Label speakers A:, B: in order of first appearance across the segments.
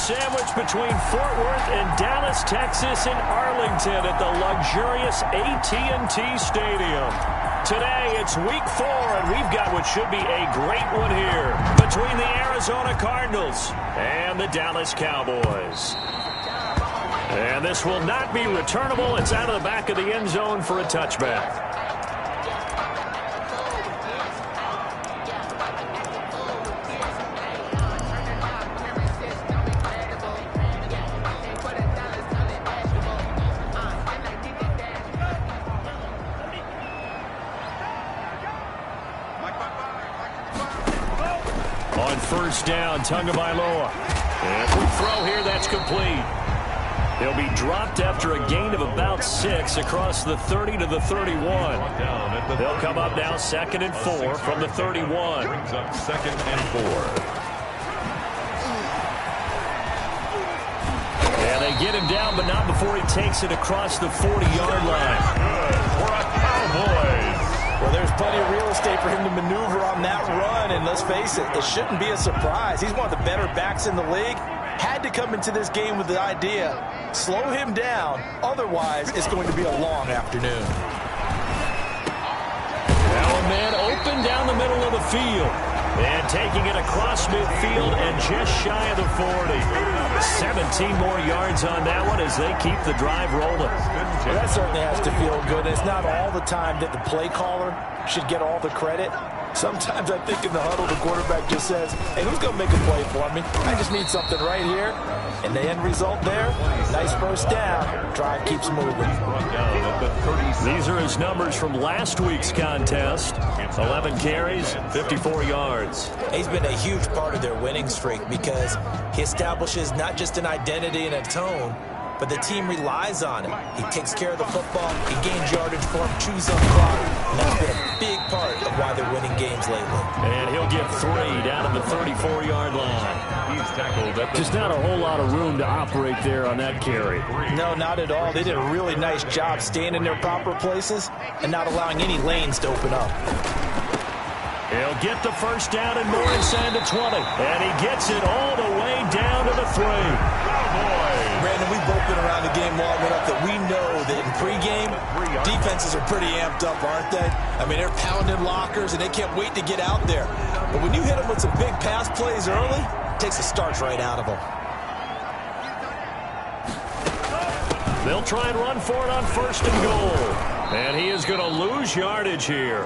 A: sandwiched between Fort Worth and Dallas, Texas, and Arlington at the luxurious AT&T Stadium. Today, it's week 4, and we've got what should be a great one here between the Arizona Cardinals and the Dallas Cowboys. And this will not be returnable. It's out of the back of the end zone for a touchback. On first down, Tagovailoa. And quick throw here, that's complete. He'll be dropped after a gain of about 6 across the 30 to the 31. They'll come up now 2nd and 4 from the 31.
B: Brings up 2nd and 4.
A: And they get him down, but not before he takes it across the 40-yard line.
B: Good for a Cowboys.
C: Well, there's plenty of real estate for him to maneuver on that run, and let's face it, it shouldn't be a surprise. He's one of the better backs in the league. Had to come into this game with the idea, slow him down, otherwise it's going to be a long afternoon.
A: Now a man open down the middle of the field. And taking it across midfield and just shy of the 40. 17 more yards on that one as they keep the drive rolling.
C: Well, that certainly has to feel good. It's not all the time that the play caller should get all the credit. Sometimes I think in the huddle, the quarterback just says, hey, who's going to make a play for me? I just need something right here. And the end result there, nice first down. Drive keeps moving.
A: These are his numbers from last week's contest. 11 carries, 54 yards.
C: He's been a huge part of their winning streak because he establishes not just an identity and a tone, but the team relies on him. He takes care of the football, he gains yardage for him, chews up clock, and that's been a big part of why they're winning games lately.
A: And he'll get 3 down to the 34-yard line.
B: He's tackled at the
A: Just not a whole lot of room to operate there on that carry.
C: No, not at all. They did a really nice job staying in their proper places and not allowing any lanes to open up.
A: He'll get the first down and more inside the 20. And he gets it all the way down to the 3.
C: Brandon, we've both been around the game long enough that we know that in pregame, defenses are pretty amped up, aren't they? I mean, they're pounding lockers, and they can't wait to get out there. But when you hit them with some big pass plays early, it takes the starch right out of them.
A: They'll try and run for it on 1st and goal. And he is going to lose yardage here.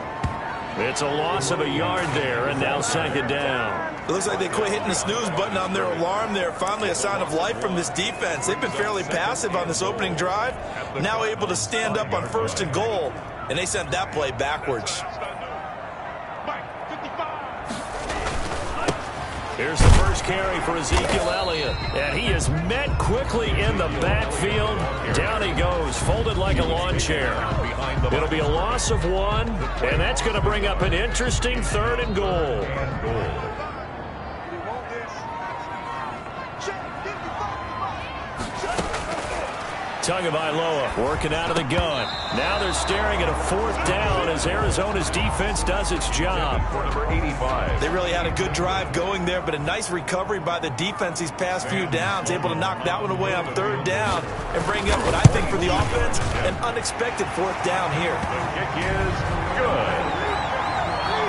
A: It's a loss of a yard there, and now 2nd down.
C: It looks like they quit hitting the snooze button on their alarm there. Finally a sign of life from this defense. They've been fairly passive on this opening drive. Now able to stand up on 1st and goal, and they sent that play backwards.
A: Here's the first carry for Ezekiel Elliott. And he is met quickly in the backfield. Down he goes, folded like a lawn chair. It'll be a loss of 1, and that's going to bring up an interesting 3rd and goal. Tagovailoa working out of the gun. Now they're staring at a 4th down as Arizona's defense does its job.
B: for number 85.
C: They really had a good drive going there, but a nice recovery by the defense these past few downs. Able to knock that one away on 3rd down and bring up what I think for the offense, an unexpected 4th down here.
B: The kick is good.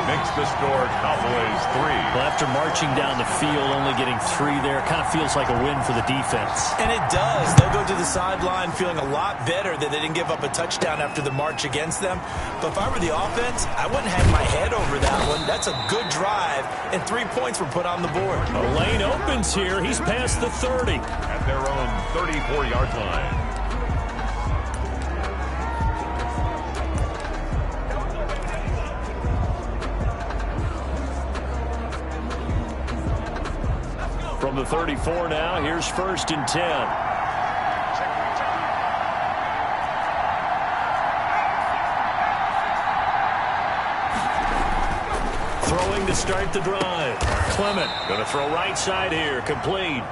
B: Makes the score Cowboys 3.
A: Well, after marching down the field, only getting 3 there, kind of feels like a win for the defense.
C: And it does. They'll go to the sideline feeling a lot better that they didn't give up a touchdown after the march against them. But if I were the offense, I wouldn't hang my head over that one. That's a good drive, and 3 points were put on the board.
A: A lane opens here. He's past the 30.
B: At their own 34-yard line.
A: From the 34 now, here's 1st and 10. Throwing to start the drive. Clement going to throw right side here, complete.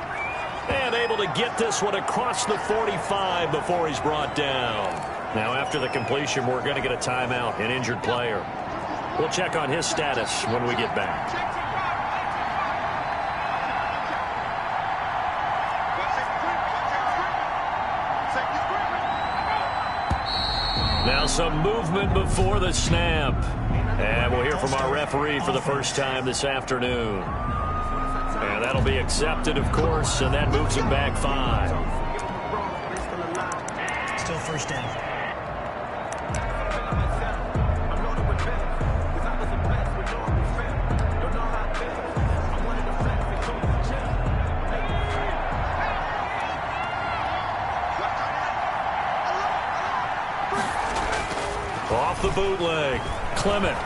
A: And able to get this one across the 45 before he's brought down. Now after the completion, we're going to get a timeout, an injured player. We'll check on his status when we get back. Now some movement before the snap. And we'll hear from our referee for the first time this afternoon. And that'll be accepted, of course, and that moves him back 5.
D: Still first down.
A: Off the bootleg. Clement.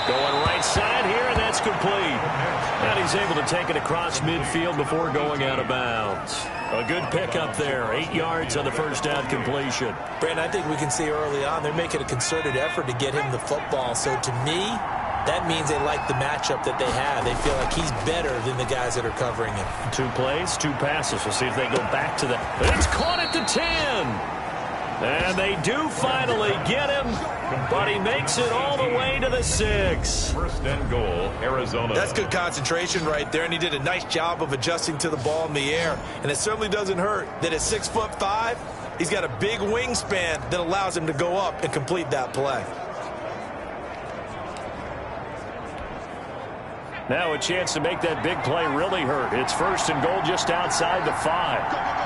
A: Going right side here, and that's complete. And he's able to take it across midfield before going out of bounds. A good pickup there. 8 yards on the first down completion.
C: Brandon, I think we can see early on they're making a concerted effort to get him the football. So to me, that means they like the matchup that they have. They feel like he's better than the guys that are covering him.
A: 2 plays, 2 passes. We'll see if they go back to that. It's caught at the 10. And they do finally get him, but he makes it all the way to the 6.
B: First and goal, Arizona.
C: That's good concentration right there, and he did a nice job of adjusting to the ball in the air. And it certainly doesn't hurt that at 6'5", he's got a big wingspan that allows him to go up and complete that play.
A: Now a chance to make that big play really hurt. It's first and goal just outside the 5.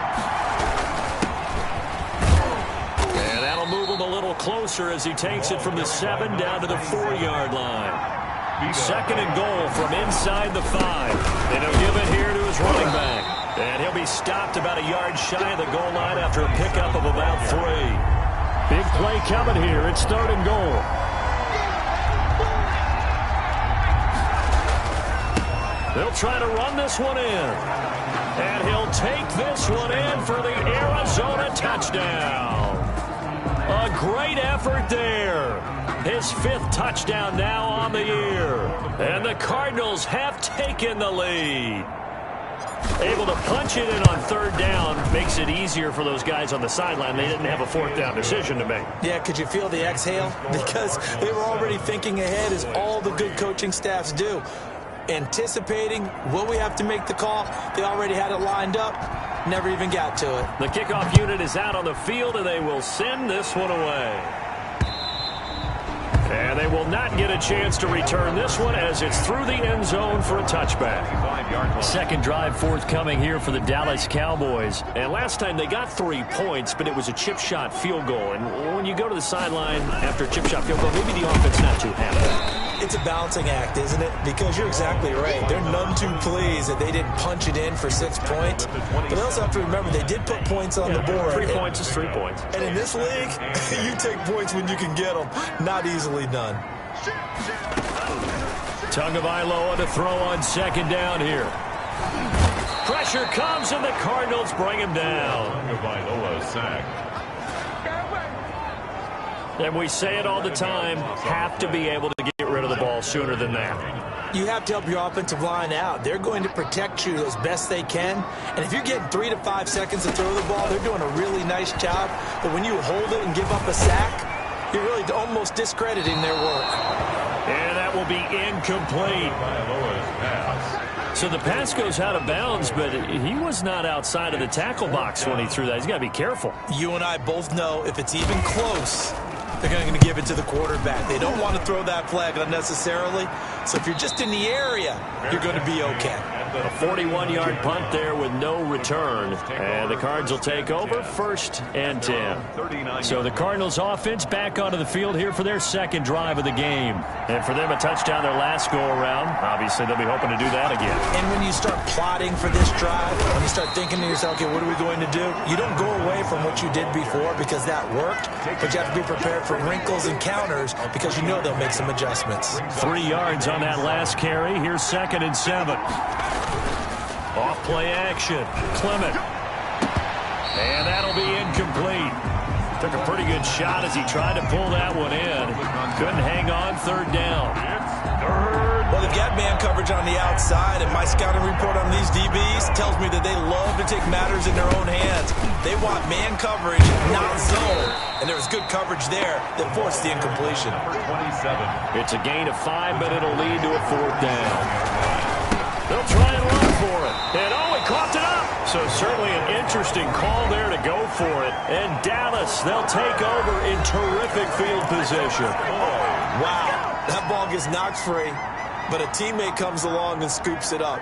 A: Move him a little closer as he takes it from the 7 down to the 4-yard line. Second and goal from inside the 5. And he'll give it here to his running back. And he'll be stopped about a yard shy of the goal line after a pickup of about 3. Big play coming here. It's third and goal. They'll try to run this one in. And he'll take this one in for the Arizona touchdown. A great effort there. His 5th touchdown now on the year. And the Cardinals have taken the lead. Able to punch it in on 3rd down makes it easier for those guys on the sideline. They didn't have a 4th down decision to make.
C: Yeah, could you feel the exhale? Because they were already thinking ahead, as all the good coaching staffs do. Anticipating, will we have to make the call? They already had it lined up. Never even got to it.
A: The kickoff unit is out on the field, and they will send this one away. And they will not get a chance to return this one as it's through the end zone for a touchback. Second drive forthcoming here for the Dallas Cowboys. And last time they got 3 points, but it was a chip shot field goal. And when you go to the sideline after a chip shot field goal, maybe the offense not too happy.
C: It's a balancing act, isn't it? Because you're exactly right. They're none too pleased that they didn't punch it in for 6 points. But they also have to remember they did put points on the board.
A: 3 points is 3 points.
C: And in this league, you take points when you can get them. Not easily done.
A: Tagovailoa to throw on second down here. Pressure comes, and the Cardinals bring him down.
B: Tagovailoa sacked.
A: And we say it all the time, have to be able to get rid of the ball sooner than that.
C: You have to help your offensive line out. They're going to protect you as best they can. And if you're getting 3 to 5 seconds to throw the ball, they're doing a really nice job. But when you hold it and give up a sack, you're really almost discrediting their work.
A: And that will be incomplete. So the pass goes out of bounds, but he was not outside of the tackle box when he threw that. He's got to be careful.
C: You and I both know if it's even close, they're going to give it to the quarterback. They don't want to throw that flag unnecessarily. So if you're just in the area, you're going to be okay.
A: A 41-yard punt there with no return. And the Cards will take over, 1st and 10. So the Cardinals offense back onto the field here for their second drive of the game. And for them, a touchdown their last go-around. Obviously, they'll be hoping to do that again.
C: And when you start plotting for this drive, when you start thinking to yourself, okay, what are we going to do? You don't go away from what you did before because that worked, but you have to be prepared for wrinkles and counters because you know they'll make some adjustments.
A: 3 yards on that last carry. Here's 2nd and 7. Off play action. Clement. And that'll be incomplete. Took a pretty good shot as he tried to pull that one in. Couldn't hang on, 3rd down.
C: Well, they've got man coverage on the outside, and my scouting report on these DBs tells me that they love to take matters in their own hands. They want man coverage, not zone. And there was good coverage there that forced the incompletion.
B: 27.
A: It's a gain of 5, but it'll lead to a 4th down. They'll try and run for it. And he coughed it up. So certainly an interesting call there to go for it. And Dallas, they'll take over in terrific field position.
C: Wow, that ball gets knocked free, but a teammate comes along and scoops it up.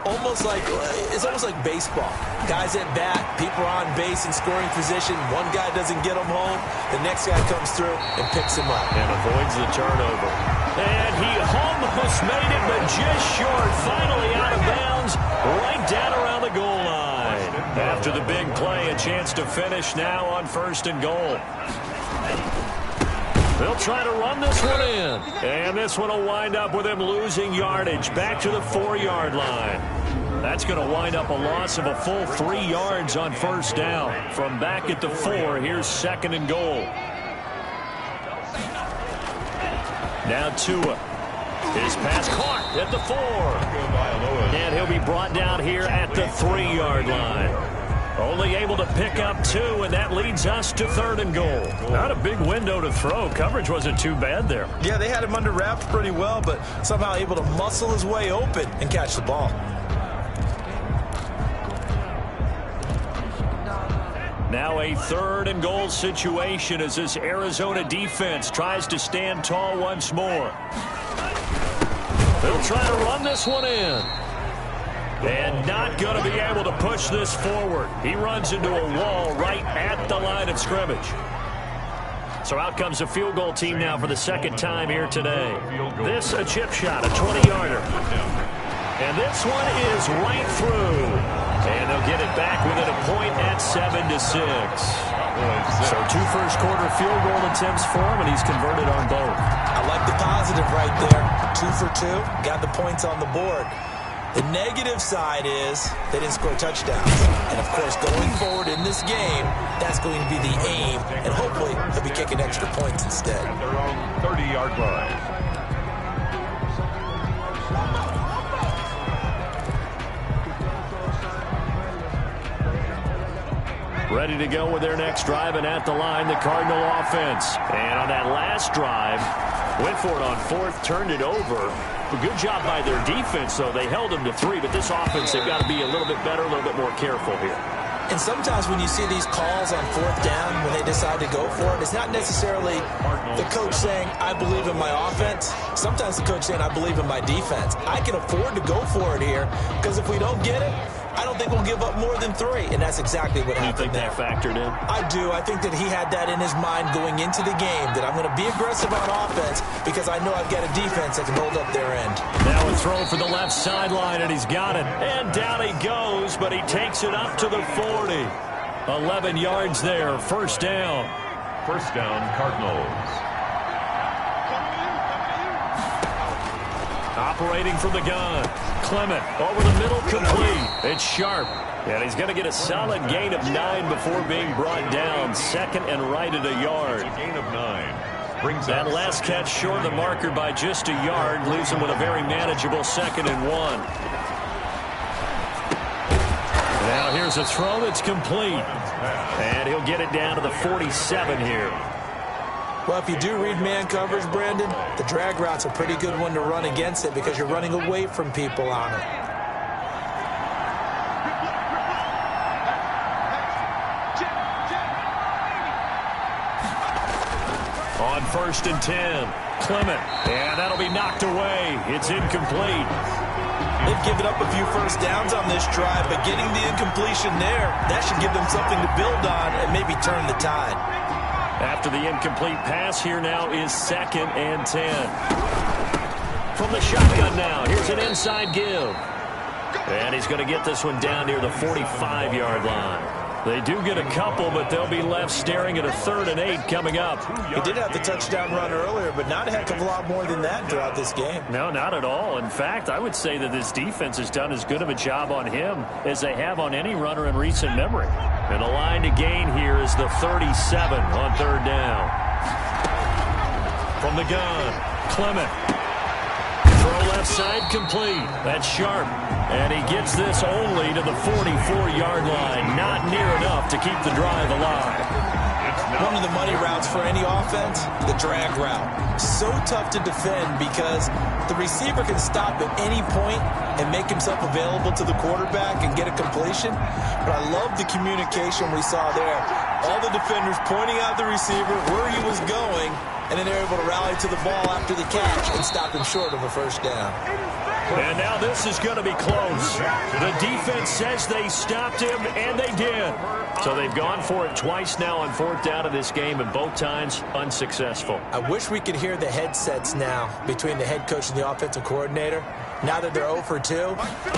C: It's almost like baseball. Guys at bat, people are on base in scoring position. One guy doesn't get him home. The next guy comes through and picks him up.
A: And avoids the turnover. And he almost made it, but just short. Finally out of bounds, right down around the goal line. After the big play, a chance to finish now on 1st and goal. They'll try to run this one in. And this one will wind up with him losing yardage back to the 4-yard line. That's going to wind up a loss of a full 3 yards on 1st down. From back at the 4, here's 2nd and goal. Now Tua. His pass caught at the 4. And he'll be brought down here at the 3-yard line. Only able to pick up 2, and that leads us to 3rd and goal. Not a big window to throw. Coverage wasn't too bad there.
C: Yeah, they had him under wraps pretty well, but somehow able to muscle his way open and catch the ball.
A: Now a 3rd and goal situation as this Arizona defense tries to stand tall once more. They'll try to run this one in. And not going to be able to push this forward. He runs into a wall right at the line of scrimmage. So out comes a field goal team now for the 2nd time here today. This a chip shot, a 20-yarder. And this one is right through. And they'll get it back within a point at 7-6. So 2 first-quarter field goal attempts for him, and he's converted on both.
C: I like the positive right there. 2 for 2, got the points on the board. The negative side is they didn't score touchdowns. And, of course, going forward in this game, that's going to be the aim. And hopefully they'll be kicking extra points instead.
B: At their own 30-yard line.
A: Ready to go with their next drive, and at the line, the Cardinal offense. And on that last drive, went for it on 4th, turned it over. A good job by their defense, though. They held them to 3, but this offense, they've got to be a little bit better, a little bit more careful here.
C: And sometimes when you see these calls on 4th down, when they decide to go for it, it's not necessarily the coach saying, I believe in my offense. Sometimes the coach saying, I believe in my defense. I can afford to go for it here, because if we don't get it, I don't think we'll give up more than 3, and that's exactly what happened there.
A: You think that factored in?
C: I do. I think that he had that in his mind going into the game, that I'm going to be aggressive on offense because I know I've got a defense that can hold up their end.
A: Now a throw for the left sideline, and he's got it. And down he goes, but he takes it up to the 40. 11 yards there, 1st down.
B: 1st down, Cardinals.
A: Operating from the gun. Clement over the middle, complete. It's Sharp. And he's going to get a solid gain of 9 before being brought down. 2nd and right at a yard.
B: A gain of 9. Brings
A: that last catch short of the marker by just a yard. Leaves him with a very manageable 2nd and 1. Now here's a throw that's complete. And he'll get it down to the 47 here.
C: Well, if you do read man coverage, Brandon, the drag route's a pretty good one to run against it because you're running away from people on it.
A: On 1st and 10, Clement. And that'll be knocked away. It's incomplete.
C: They've given up a few first downs on this drive, but getting the incompletion there, that should give them something to build on and maybe turn the tide.
A: After the incomplete pass, here now is 2nd and 10. From the shotgun now, here's an inside give. And he's going to get this one down near the 45-yard line. They do get a couple, but they'll be left staring at a 3rd and 8 coming up.
C: He did have the touchdown run earlier, but not a heck of a lot more than that throughout this game.
A: No, not at all. In fact, I would say that this defense has done as good of a job on him as they have on any runner in recent memory. And the line to gain here is the 37 on 3rd down. From the gun, Clement. Throw left side complete. That's Sharp. And he gets this only to the 44-yard line. Not near enough to keep the drive alive.
B: It's
C: One of the money routes for any offense, the drag route. So tough to defend because the receiver can stop at any point and make himself available to the quarterback and get a completion. But I love the communication we saw there. All the defenders pointing out the receiver where he was going, and then they're able to rally to the ball after the catch and stop him short of a first down.
A: And now this is going to be close. The defense says they stopped him, and they did. So they've gone for it twice now on fourth down of this game, and both times unsuccessful.
C: I wish we could hear the headsets now between the head coach and the offensive coordinator. Now that they're 0 for 2,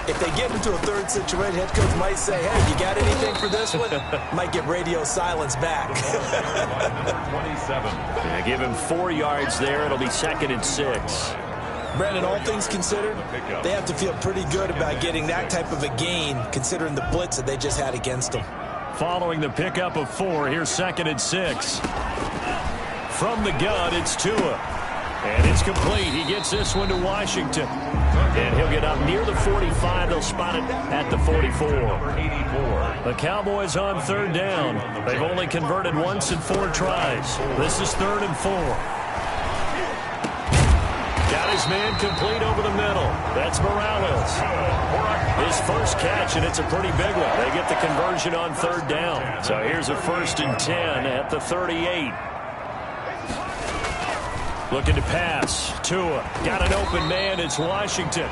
C: if they get into a third situation, head coach might say, hey, you got anything for this one? Might get radio silence back.
B: 27.
A: Yeah, give him 4 yards there. It'll be 2nd and 6.
C: Brandon, all things considered, they have to feel pretty good about getting that type of a gain, considering the blitz that they just had against them.
A: Following the pickup of 4, here's 2nd and 6. From the gun, it's Tua. And it's complete. He gets this one to Washington. And he'll get up near the 45. They'll spot it at the 44. The Cowboys on third down. They've only converted once in 4 tries. This is 3rd and 4. Got his man complete over the middle. That's Morales. His first catch, and it's a pretty big one. They get the conversion on third down. So here's a 1st and 10 at the 38. Looking to pass. Tua got an open man. It's Washington.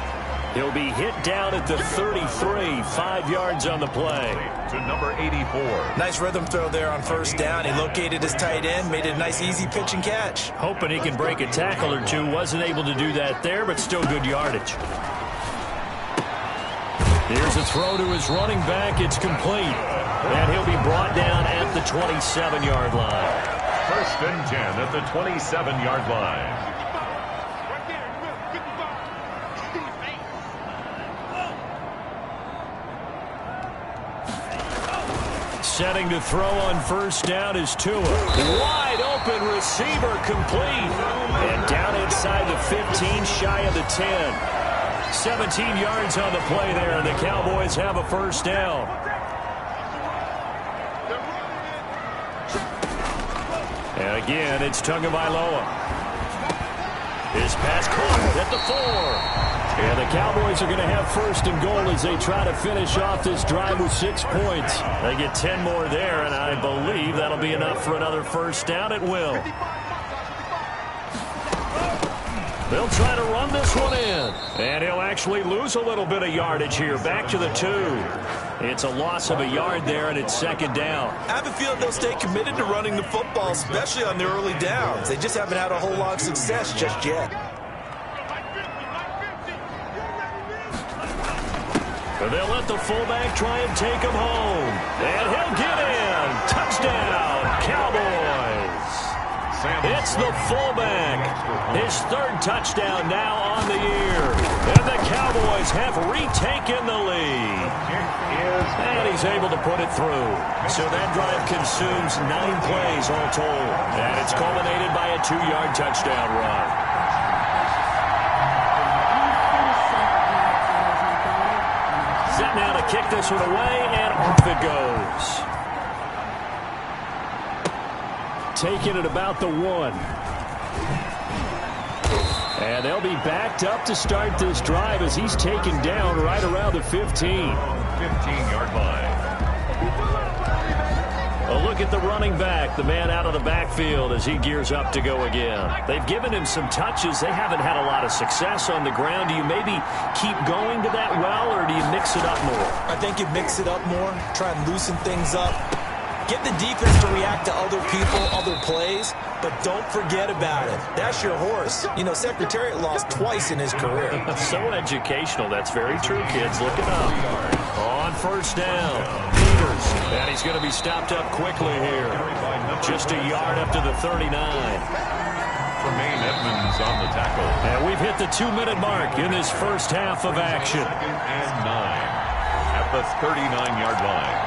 A: He'll be hit down at the 33. 5 yards on the play.
B: To number 84.
C: Nice rhythm throw there on first down. He located his tight end, made it a nice easy pitch and catch.
A: Hoping he can break a tackle or two. Wasn't able to do that there, but still good yardage. Here's a throw to his running back. It's complete. And he'll be brought down at the 27-yard line.
B: 1st and 10 at the 27-yard line.
A: Setting to throw on first down is Tua. Wide open receiver complete. And down inside the 15, shy of the 10. 17 yards on the play there, and the Cowboys have a first down. And again, it's Tagovailoa. His pass caught at the 4. And the Cowboys are going to have 1st and goal as they try to finish off this drive with 6 points. They get 10 more there, and I believe that'll be enough for another first down. It will. They'll try to run this one in. And he'll actually lose a little bit of yardage here. Back to the 2. It's a loss of a yard there, and it's 2nd down.
C: I have a feeling they'll stay committed to running the football, especially on the early downs. They just haven't had a whole lot of success just yet.
A: And they'll let the fullback try and take him home. And he'll get in. Touchdown, Cowboys. It's the fullback. His 3rd touchdown now on the year. And the Cowboys have retaken the lead. And he's able to put it through. So that drive consumes 9 plays all told. And it's culminated by a 2-yard touchdown run. Set now to kick this one away, and off it goes. Taking it about the 1. And they'll be backed up to start this drive as he's taken down right around the 15.
B: 15-yard line.
A: A look at the running back, the man out of the backfield as he gears up to go again. They've given him some touches. They haven't had a lot of success on the ground. Do you maybe keep going to that well, or do you mix it up more?
C: I think you mix it up more, try and loosen things up. Get the defense to react to other people, other plays, but don't forget about it. That's your horse. You know, Secretariat lost twice in his career.
A: So educational. That's very true, kids. Look it up. On first down, Peters. And he's going to be stopped up quickly here. Just a yard up to the 39.
B: Tremaine Edmonds on the tackle.
A: And we've hit the 2-minute mark in this first half of action.
B: 2nd and 9 at the 39-yard line.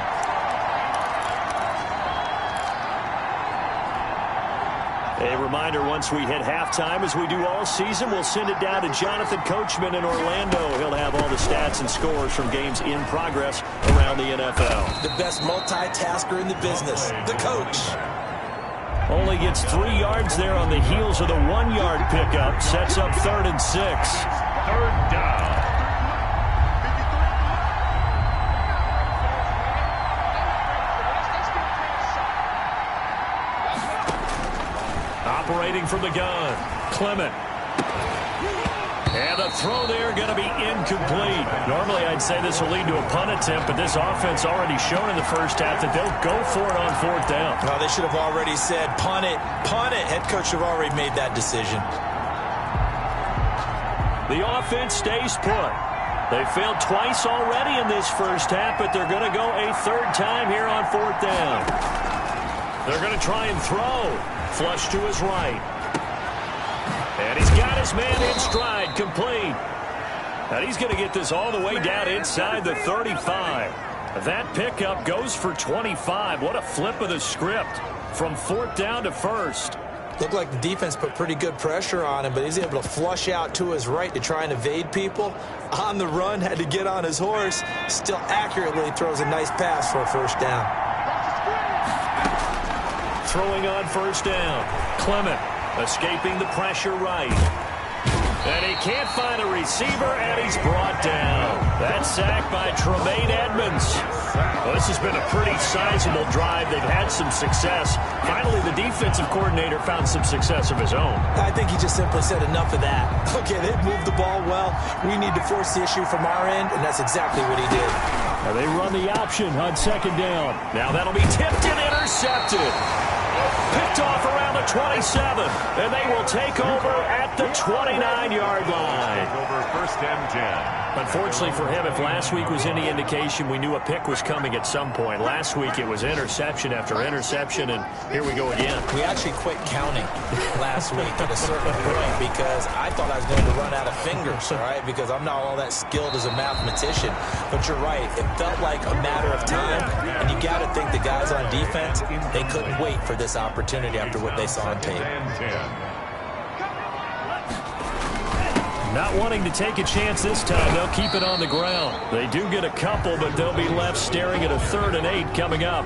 A: A reminder, once we hit halftime, as we do all season, we'll send it down to Jonathan Coachman in Orlando. He'll have all the stats and scores from games in progress around the NFL.
C: The best multitasker in the business, the coach.
A: Only gets 3 yards there on the heels of the 1-yard pickup. Sets up 3rd and 6.
B: 3rd down.
A: Operating from the gun, Clement. And the throw there going to be incomplete. Normally I'd say this will lead to a punt attempt, but this offense already shown in the first half that they'll go for it on 4th down.
C: No, they should have already said punt it, punt it. Head coach should have already made that decision.
A: The offense stays put. They failed twice already in this first half, but they're going to go a 3rd time here on 4th down. They're going to try and throw. Flush to his right. And he's got his man in stride, complete. And he's going to get this all the way down inside the 35. That pickup goes for 25. What a flip of the script from 4th down to 1st.
C: Looked like the defense put pretty good pressure on him, but he's able to flush out to his right to try and evade people. On the run, had to get on his horse. Still accurately throws a nice pass for a 1st down.
A: Throwing on 1st down. Clement escaping the pressure right. And he can't find a receiver, and he's brought down. That sack by Tremaine Edmonds. Well, this has been a pretty sizable drive. They've had some success. Finally, the defensive coordinator found some success of his own.
C: I think he just simply said enough of that. Okay, they've moved the ball well. We need to force the issue from our end, and that's exactly what he did.
A: Now they run the option on 2nd down. Now that'll be tipped and intercepted. Picked off around the 27, and they will take over at the 29-yard line.
B: Over 1st and 10.
A: Unfortunately for him, if last week was any indication, we knew a pick was coming at some point. Last week it was interception after interception, and here we go again.
C: We actually quit counting last week at a certain point because I thought I was going to run out of fingers, all right, because I'm not all that skilled as a mathematician. But you're right. It felt like a matter of time, and you got to think the guys on defense, they couldn't wait for this opportunity after what they saw on tape.
A: Not wanting to take a chance this time, they'll keep it on the ground. They do get a couple, but they'll be left staring at a 3rd and 8 coming up.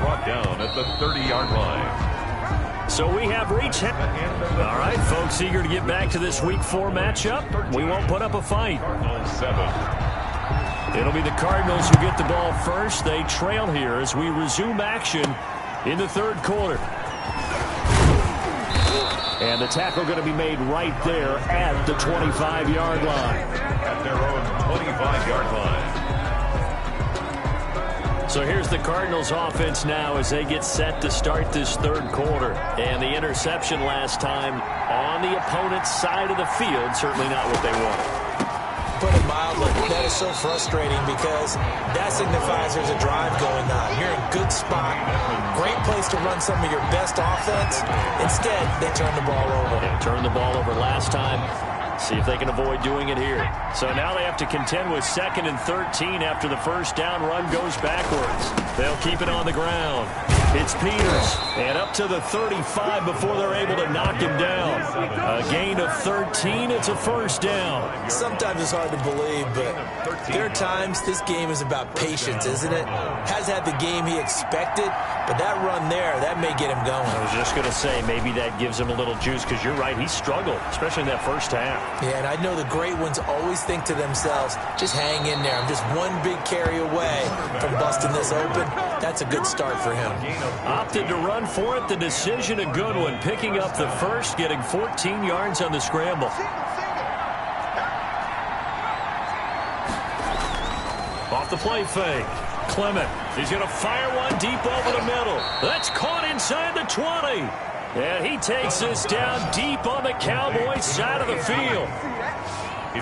B: Brought down at the 30-yard line.
A: So we have reached. All right, folks, eager to get back to this Week 4 matchup. We won't put up a fight.
B: Cardinals 7.
A: It'll be the Cardinals who get the ball first. They trail here as we resume action in the 3rd quarter. And the tackle going to be made right there at the 25-yard line.
B: At their own 25-yard line.
A: So here's the Cardinals offense now as they get set to start this 3rd quarter. And the interception last time on the opponent's side of the field, certainly not what they wanted.
C: Put it mildly, that is so frustrating because that signifies there's a drive going on. You're in a good spot, great place to run some of your best offense. Instead, they turn the ball over.
A: Yeah, turned the ball over last time. See if they can avoid doing it here. So now they have to contend with 2nd and 13 after the 1st down run goes backwards. They'll keep it on the ground. It's Peters, and up to the 35 before they're able to knock him down. A gain of 13, it's a 1st down.
C: Sometimes it's hard to believe, but there are times this game is about patience, isn't it? Has had the game he expected, but that run there, that may get him going.
A: I was just going to say, maybe that gives him a little juice, because you're right, he struggled, especially in that 1st half.
C: Yeah, and I know the great ones always think to themselves, just hang in there. I'm just one big carry away from busting this open. That's a good start for him.
A: Opted to run for it. The decision a good one. Picking up the 1st, getting 14 yards on the scramble. Off the play fake. Clement. He's going to fire one deep over the middle. That's caught inside the 20. And he takes this down deep on the Cowboys side of the field.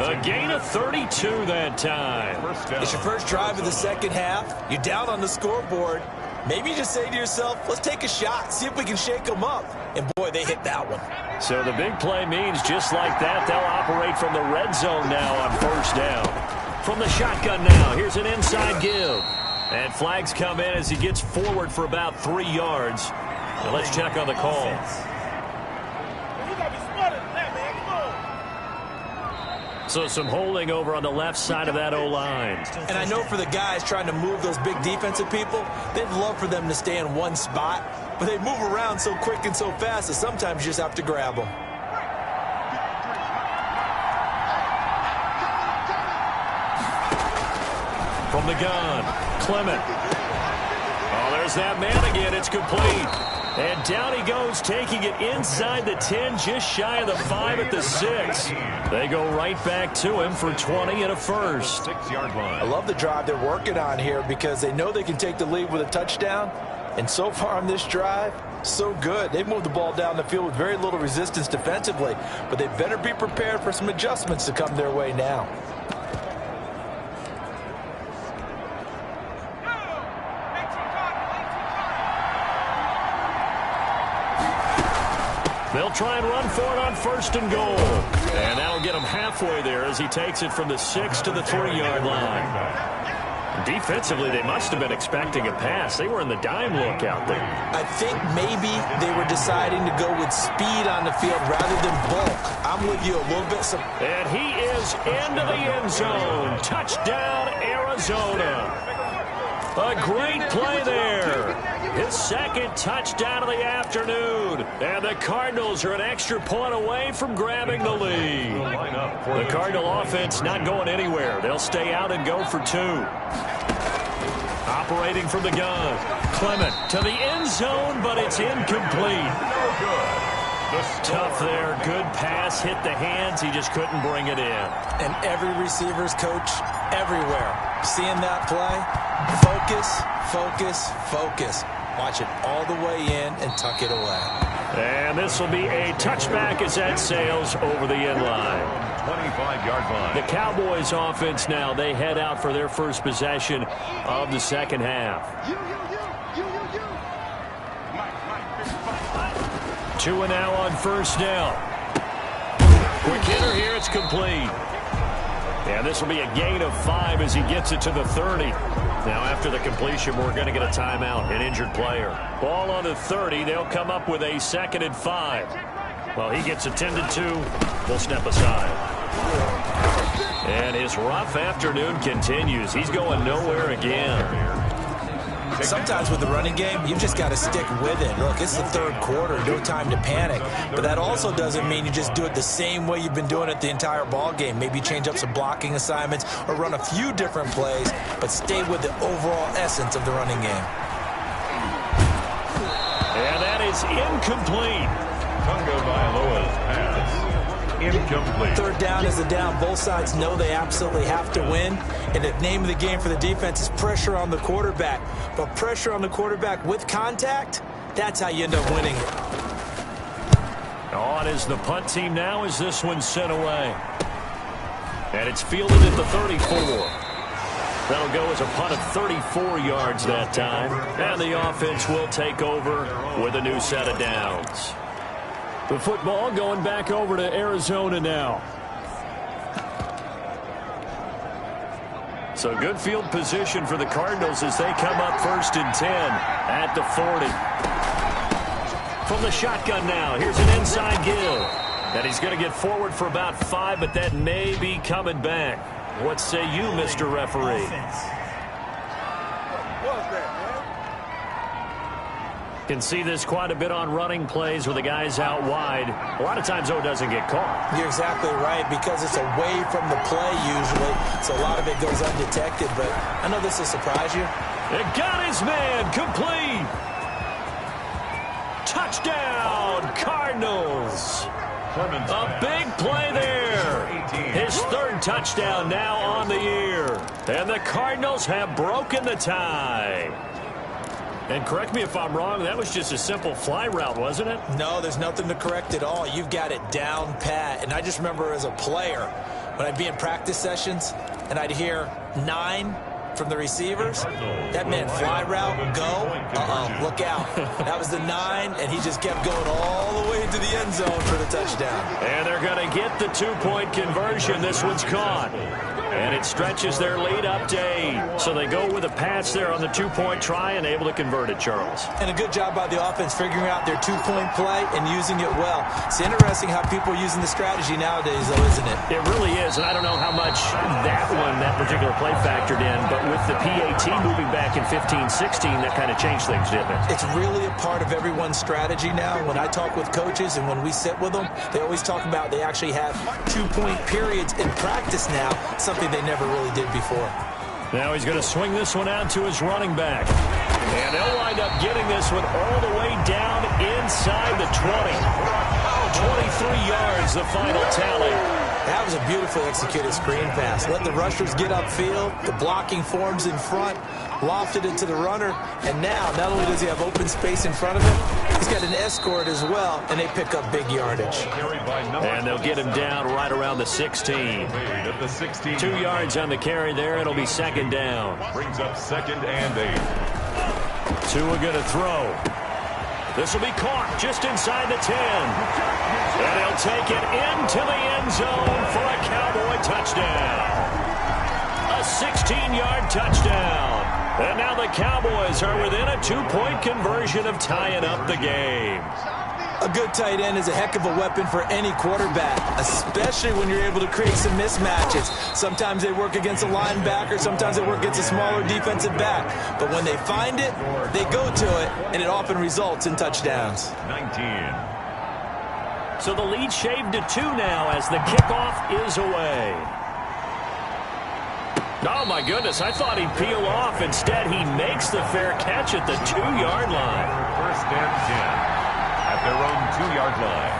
A: A gain of 32 that time.
C: It's your first drive of the 2nd half. You're down on the scoreboard. Maybe you just say to yourself, let's take a shot, see if we can shake them up. And, boy, they hit that one.
A: So the big play means just like that, they'll operate from the red zone now on 1st down. From the shotgun now, here's an inside give. And flags come in as he gets forward for about 3 yards. And let's check on the call. So some holding over on the left side of that O-line.
C: And I know for the guys trying to move those big defensive people, they'd love for them to stay in one spot, but they move around so quick and so fast that sometimes you just have to grab them.
A: From the gun, Clement. Oh, there's that man again. It's complete. And down he goes, taking it inside the 10, just shy of the 5 at the 6. They go right back to him for 20 and a first.
B: 6-yard line.
C: I love the drive they're working on here because they know they can take the lead with a touchdown. And so far on this drive, so good. They've moved the ball down the field with very little resistance defensively, but they better be prepared for some adjustments to come their way now.
A: They'll try and run for it on 1st and goal. And that'll get him halfway there as he takes it from the 6 to the 3-yard line. Defensively, they must have been expecting a pass. They were in the dime look out there.
C: I think maybe they were deciding to go with speed on the field rather than bulk. I'm with you a little bit.
A: And he is into the end zone. Touchdown, Arizona. A great play there. His second touchdown of the afternoon. And the Cardinals are an extra point away from grabbing the lead. The Cardinal offense not going anywhere. They'll stay out and go for 2. Operating from the gun. Clement to the end zone, but it's incomplete.
B: No good.
A: Tough there. Good pass. Hit the hands. He just couldn't bring it in.
C: And every receiver's coach everywhere. Seeing that play, focus, focus, focus. Watch it all the way in and tuck it away.
A: And this will be a touchback as that sails over the end line.
B: 25-yard line.
A: The Cowboys offense now, they head out for their first possession of the second half. 2 and now on 1st down. Quick hitter here, it's complete. And this will be a gain of 5 as he gets it to the 30. Now after the completion, we're going to get a timeout, an injured player. Ball on the 30, they'll come up with a 2nd and 5. Well, he gets attended to, we'll step aside. And his rough afternoon continues. He's going nowhere again.
C: Sometimes with the running game, you just got to stick with it. Look, it's the 3rd quarter, no time to panic. But that also doesn't mean you just do it the same way you've been doing it the entire ball game. Maybe change up some blocking assignments or run a few different plays, but stay with the overall essence of the running game.
A: And that is incomplete.
B: Tonga Vailoa's pass. Incomplete.
C: 3rd down is the down. Both sides know they absolutely have to win. And the name of the game for the defense is pressure on the quarterback. But pressure on the quarterback with contact, that's how you end up winning it.
A: On is the punt team now as this one's sent away. And it's fielded at the 34. That'll go as a punt of 34 yards that time. And the offense will take over with a new set of downs. The football going back over to Arizona now. So good field position for the Cardinals as they come up 1st and 10 at the 40. From the shotgun now, here's an inside give. And he's going to get forward for about 5, but that may be coming back. What say you, Mr. Referee? Can see this quite a bit on running plays with the guys out wide. A lot of times, though, it doesn't get caught.
C: You're exactly right, because it's away from the play usually, so a lot of it goes undetected, but I know this will surprise you.
A: It got his man complete. Touchdown, Cardinals. A big play there. His 3rd touchdown now on the year. And the Cardinals have broken the tie. And correct me if I'm wrong, that was just a simple fly route, wasn't it?
C: No, there's nothing to correct at all. You've got it down pat. And I just remember as a player, when I'd be in practice sessions and I'd hear 9 from the receivers, that meant fly route, go, look out. That was the 9, and he just kept going all the way into the end zone for the touchdown.
A: And they're going to get the 2-point conversion. This one's caught. And it stretches their lead up to 8. So they go with a pass there on the two-point try and able to convert it, Charles.
C: And a good job by the offense figuring out their two-point play and using it well. It's interesting how people are using the strategy nowadays, though, isn't it?
A: It really is, and I don't know how much that particular play factored in, but with the PAT moving back in 15-16, that kind of changed things, didn't it?
C: It's really a part of everyone's strategy now. When I talk with coaches and when we sit with them, they always talk about they actually have two-point periods in practice now, something they never really did before.
A: Now he's going to swing this one out to his running back. And they'll wind up getting this one all the way down inside the 20. 23 yards, the final tally.
C: That was a beautiful executed screen pass. Let the rushers get upfield. The blocking forms in front. Lofted it to the runner. And now, not only does he have open space in front of him, he's got an escort as well, and they pick up big yardage.
A: And they'll get him down right around the 16. 2 yards on the carry there. It'll be second down.
B: Brings up 2nd and 8.
A: Tua going to throw. This will be caught just inside the 10. And he'll take it into the end zone for a Cowboy touchdown. A 16-yard touchdown. And now the Cowboys are within a 2-point conversion of tying up the game.
C: A good tight end is a heck of a weapon for any quarterback, especially when you're able to create some mismatches. Sometimes they work against a linebacker, sometimes they work against a smaller defensive back. But when they find it, they go to it, and it often results in touchdowns.
B: 19.
A: So the lead shaved to 2 now as the kickoff is away. Oh, my goodness, I thought he'd peel off. Instead, he makes the fair catch at the 2-yard line.
B: 1st and 10. At their own 2-yard line.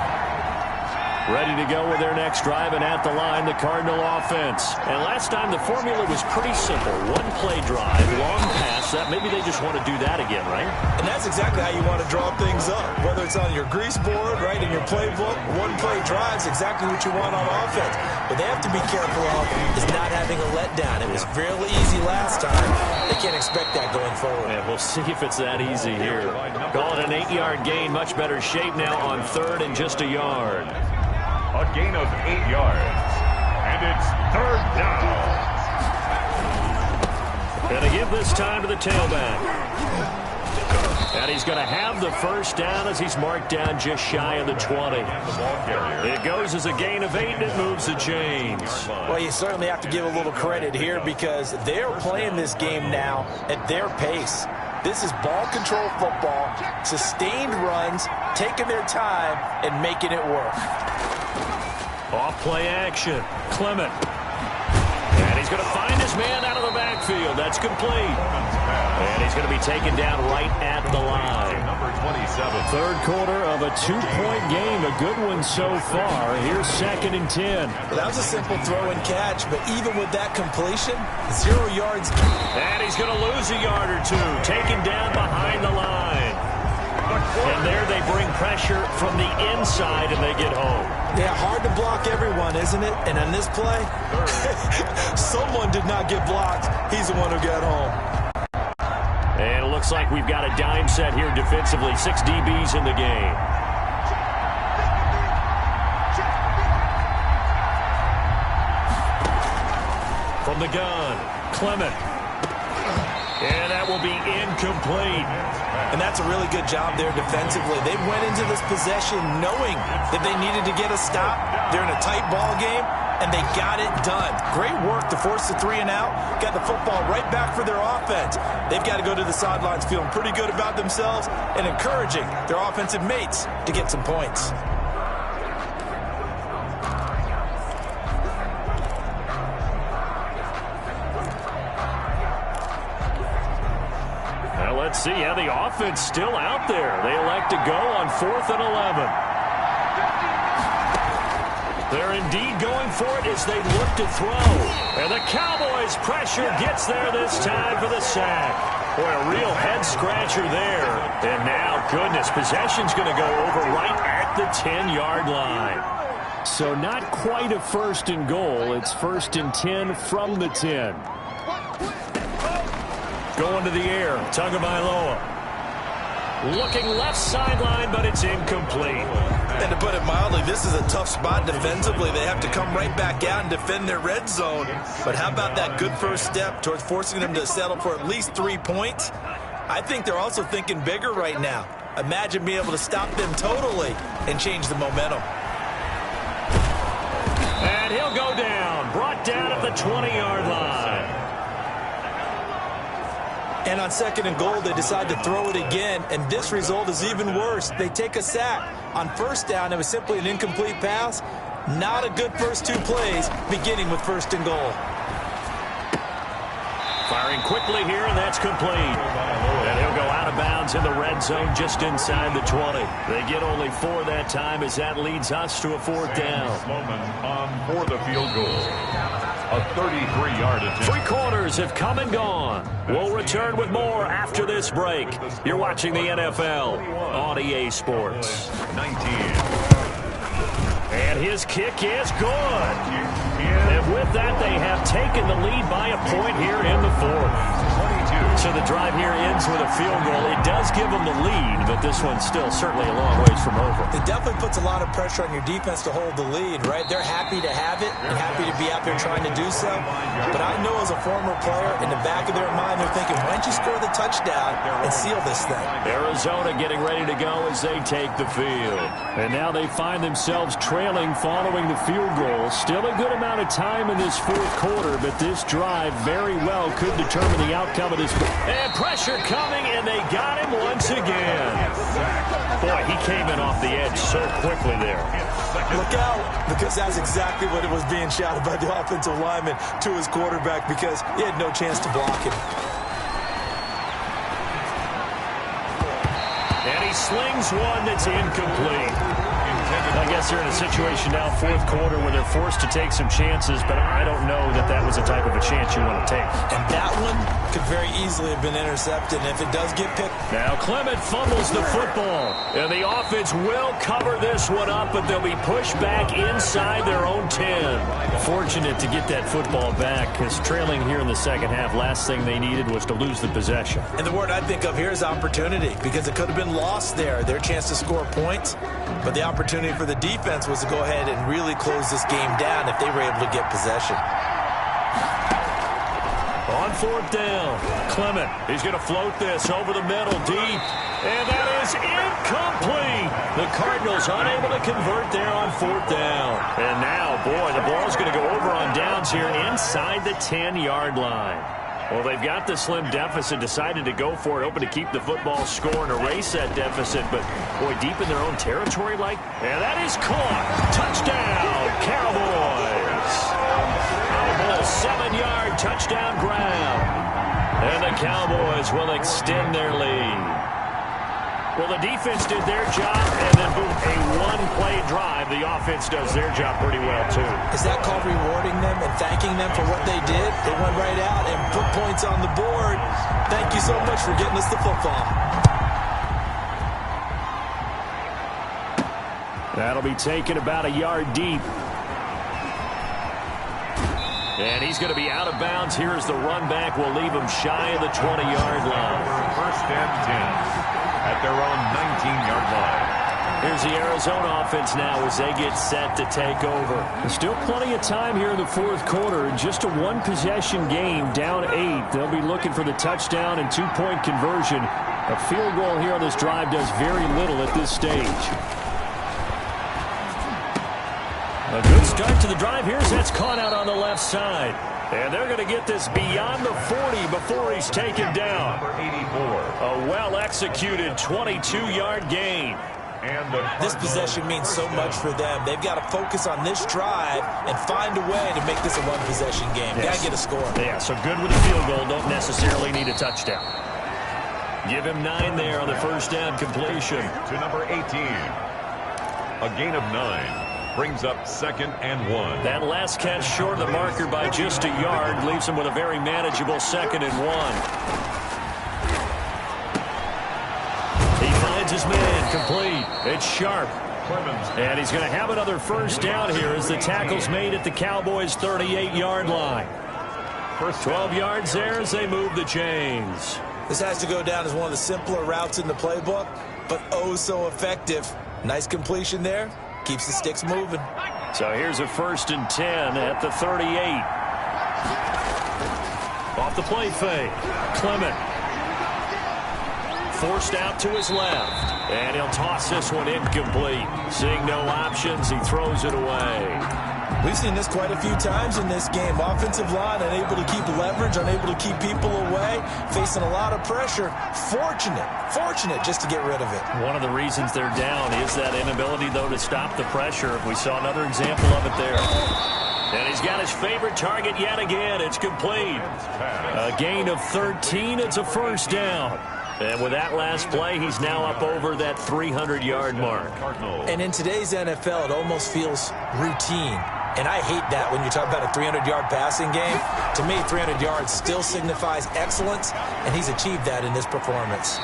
A: Ready to go with their next drive, and at the line, the Cardinal offense. And last time, the formula was pretty simple. One-play drive, long pass. That maybe they just want to do that again, right?
C: And that's exactly how you want to draw things up. Whether it's on your grease board, right, in your playbook, one-play drive is exactly what you want on offense. But they have to be careful of is not having a letdown. It was fairly easy last time. They can't expect that going forward.
A: And we'll see if it's that easy here. Call it an 8-yard gain. Much better shape now on 3rd and just a yard.
B: A gain of 8 yards. And it's 3rd down.
A: Gonna give this time to the tailback. And he's going to have the first down as he's marked down just shy of the 20. It goes as a gain of 8, and it moves the chains.
C: Well, you certainly have to give a little credit here because they're playing this game now at their pace. This is ball control football, sustained runs, taking their time, and making it work.
A: Off play action. Clement. And he's going to find his man out of the backfield. That's complete. And he's going to be taken down right at the line.
B: Number 27.
A: Third quarter of a 2-point game. A good one so far. Here's 2nd and 10.
C: Well, that was a simple throw and catch, but even with that completion, 0 yards.
A: And he's going to lose a yard or 2. Taken down behind the line. And there they bring pressure from the inside, and they get home.
C: Yeah, hard to block everyone, isn't it? And on this play, someone did not get blocked. He's the one who got home.
A: And it looks like we've got a dime set here defensively. 6 DBs in the game. From the gun, Clement. And that will be incomplete.
C: And that's a really good job there defensively. They went into this possession knowing that they needed to get a stop. They're in a tight ball game, and they got it done. Great work to force the 3 and out. Got the football right back for their offense. They've got to go to the sidelines feeling pretty good about themselves and encouraging their offensive mates to get some points.
A: Let's see, yeah, the offense still out there. They elect to go on 4th and 11. They're indeed going for it as they look to throw. And the Cowboys' pressure gets there this time for the sack. Boy, a real head-scratcher there. And now, goodness, possession's going to go over right at the 10-yard line. So not quite a 1st and goal. It's 1st and 10 from the 10. Going to the air, Tagovailoa. Looking left sideline, but it's incomplete.
C: And to put it mildly, this is a tough spot defensively. They have to come right back out and defend their red zone. But how about that good first step towards forcing them to settle for at least 3 points? I think they're also thinking bigger right now. Imagine being able to stop them totally and change the momentum.
A: And he'll go down, brought down at the 20-yard line.
C: And on 2nd and goal, they decide to throw it again, and this result is even worse. They take a sack. On 1st down, it was simply an incomplete pass. Not a good first 2 plays, beginning with 1st and goal.
A: Firing quickly here, and that's complete. And he'll go out of bounds in the red zone just inside the 20. They get only 4 that time as that leads us to a 4th down.
B: Sloman on for the field goal. A 33-yard attempt.
A: 3 quarters have come and gone. We'll return with more after this break. You're watching the NFL on EA Sports.
B: 19.
A: And his kick is good. And with that, they have taken the lead by a point here in the 4th. So the drive here ends with a field goal. It does give them the lead, but this one's still certainly a long ways from over.
C: It definitely puts a lot of pressure on your defense to hold the lead, right? They're happy to have it and happy to be out there trying to do so. But I know as a former player, in the back of their mind, they're thinking, why don't you score the touchdown and seal this thing?
A: Arizona getting ready to go as they take the field. And now they find themselves trailing following the field goal. Still a good amount of time in this 4th quarter, but this drive very well could determine the outcome of this. And pressure coming, and they got him once again. Boy, he came in off the edge so quickly there.
C: Look out, because that's exactly what it was being shouted by the offensive lineman to his quarterback, because he had no chance to block him.
A: And he slings one that's incomplete. I guess they're in a situation now, 4th quarter, where they're forced to take some chances, but I don't know that that was the type of a chance you want to take.
C: And that one could very easily have been intercepted, and if it does get picked.
A: Now Clement fumbles the football, and the offense will cover this one up, but they'll be pushed back inside their own 10. Fortunate to get that football back, because trailing here in the 2nd half, last thing they needed was to lose the possession.
C: And the word I think of here is opportunity, because it could have been lost there, their chance to score points, but the opportunity for the defense was to go ahead and really close this game down if they were able to get possession.
A: On 4th down, Clement, he's going to float this over the middle deep, and that is incomplete. The Cardinals unable to convert there on 4th down. And now, boy, the ball's going to go over on downs here inside the 10-yard line. Well, they've got the slim deficit, decided to go for it, hoping to keep the football score and erase that deficit, but, boy, deep in their own territory like, and that is caught. Touchdown, Cowboys. A 7-yard touchdown grab. And the Cowboys will extend their lead. Well, the defense did their job, and then, boom, a one-play drive. The offense does their job pretty well, too.
C: Is that called rewarding them and thanking them for what they did? They went right out and put points on the board. Thank you so much for getting us the football.
A: That'll be taken about a yard deep. And he's going to be out of bounds. Here's the run back. Will leave him shy of the 20-yard line.
B: 1st and 10. At their own 19-yard line.
A: Here's the Arizona offense now as they get set to take over. There's still plenty of time here in the 4th quarter. Just a one-possession game, down 8. They'll be looking for the touchdown and 2-point conversion. A field goal here on this drive does very little at this stage. A good start to the drive here as that's caught out on the left side. And they're going to get this beyond the 40 before he's taken down.
B: Number 84.
A: A well-executed 22-yard gain.
B: And
C: this possession means so much for them. They've got to focus on this drive and find a way to make this a one-possession game.
A: Yes.
C: Got to get a score.
A: Yeah, so good with a field goal. Don't necessarily need a touchdown. Give him 9 there on the 1st down completion.
B: To number 18. A gain of 9. Brings up 2nd and 1.
A: That last catch short of the marker by just a yard leaves him with a very manageable 2nd and 1. He finds his man complete. It's Sharp. And he's going to have another 1st down here as the tackle's made at the Cowboys' 38-yard line. 12 yards there as they move the chains.
C: This has to go down as one of the simpler routes in the playbook, but oh so effective. Nice completion there. Keeps the sticks moving.
A: So here's a 1st and 10 at the 38. Off the play fake. Clement. Forced out to his left. And he'll toss this one incomplete. Seeing no options, he throws it away.
C: We've seen this quite a few times in this game. Offensive line unable to keep leverage, unable to keep people away, facing a lot of pressure. Fortunate just to get rid of it.
A: One of the reasons they're down is that inability, though, to stop the pressure. We saw another example of it there. And he's got his favorite target yet again. It's complete. A gain of 13. It's a 1st down. And with that last play, he's now up over that 300-yard mark.
C: And in today's NFL, it almost feels routine. And I hate that when you talk about a 300-yard passing game. To me, 300 yards still signifies excellence, and he's achieved that in this performance.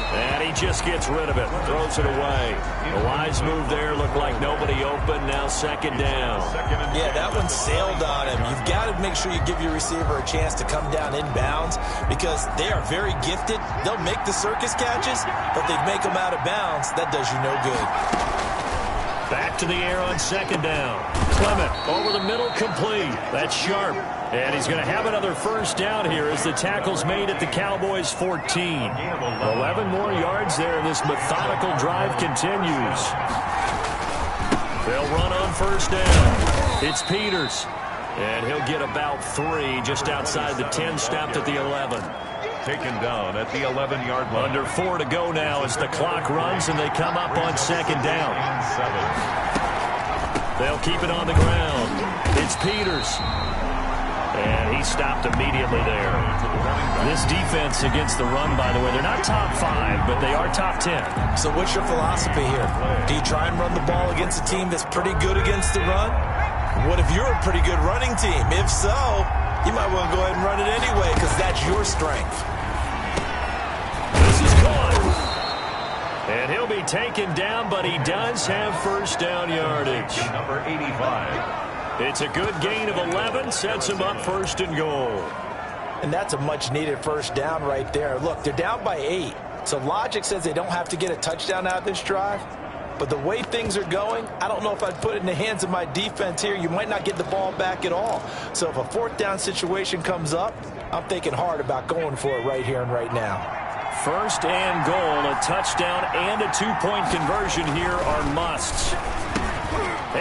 A: And he just gets rid of it, throws it away. A wise move there, looked like nobody open, now 2nd down.
C: Yeah, that one sailed on him. You've got to make sure you give your receiver a chance to come down inbounds because they are very gifted. They'll make the circus catches, but they make them out of bounds. That does you no good.
A: Back to the air on 2nd down. Clement over the middle, complete. That's sharp. And he's going to have another 1st down here as the tackle's made at the Cowboys' 14. 11 more yards there. This methodical drive continues. They'll run on 1st down. It's Peters. And he'll get about 3 just outside the 10, stopped at the 11.
B: Taken down at the 11-yard line.
A: Under 4 to go now as the clock runs and they come up on 2nd down. They'll keep it on the ground. It's Peters. And he stopped immediately there. This defense against the run, by the way, they're not top 5, but they are top 10.
C: So what's your philosophy here? Do you try and run the ball against a team that's pretty good against the run? What if you're a pretty good running team? If so, you might want to go ahead and run it anyway because that's your strength.
A: This is caught. And he'll be taken down, but he does have 1st down yardage.
B: Number 85.
A: It's a good gain of 11, sets him up 1st and goal.
C: And that's a much-needed 1st down right there. Look, they're down by 8. So logic says they don't have to get a touchdown out of this drive. But the way things are going, I don't know if I'd put it in the hands of my defense here. You might not get the ball back at all. So if a 4th down situation comes up, I'm thinking hard about going for it right here and right now.
A: 1st and goal, a touchdown and a 2-point conversion here are musts.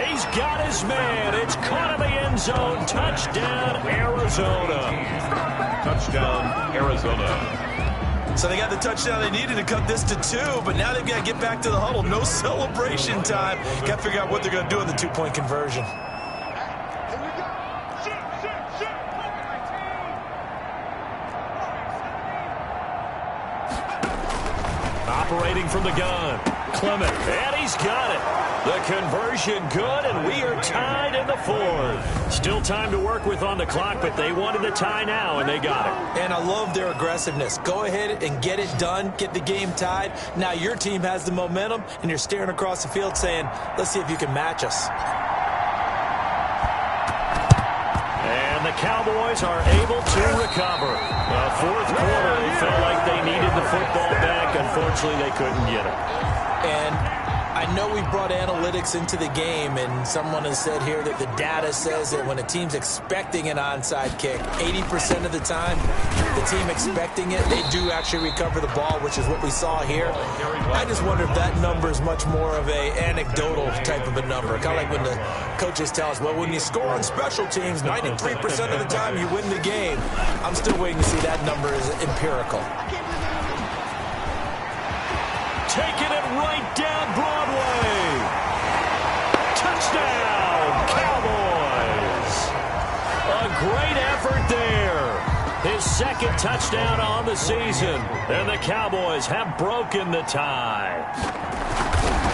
A: He's got his man. It's caught in the end zone. Touchdown, Arizona.
B: Touchdown, Arizona.
C: So they got the touchdown they needed to cut this to 2, but now they've got to get back to the huddle. No celebration time. Got to figure out what they're going to do in the 2-point conversion.
A: Operating from the gun. Clement, and he's got it. The conversion good, and we are tied in the 4th. Still time to work with on the clock, but they wanted the tie now, and they got it.
C: And I love their aggressiveness. Go ahead and get it done, get the game tied. Now your team has the momentum, and you're staring across the field saying, let's see if you can match us.
A: And the Cowboys are able to recover. The 4th quarter, they felt like they needed the football back. Unfortunately, they couldn't get it.
C: And I know we brought analytics into the game, and someone has said here that the data says that when a team's expecting an onside kick, 80% of the time, the team expecting it, they do actually recover the ball, which is what we saw here. I just wonder if that number is much more of a anecdotal type of a number. Kind of like when the coaches tell us, well, when you score on special teams, 93% of the time you win the game. I'm still waiting to see that number is empirical.
A: Taking it right down Broadway. Touchdown, Cowboys. A great effort there. His 2nd touchdown on the season. And the Cowboys have broken the tie.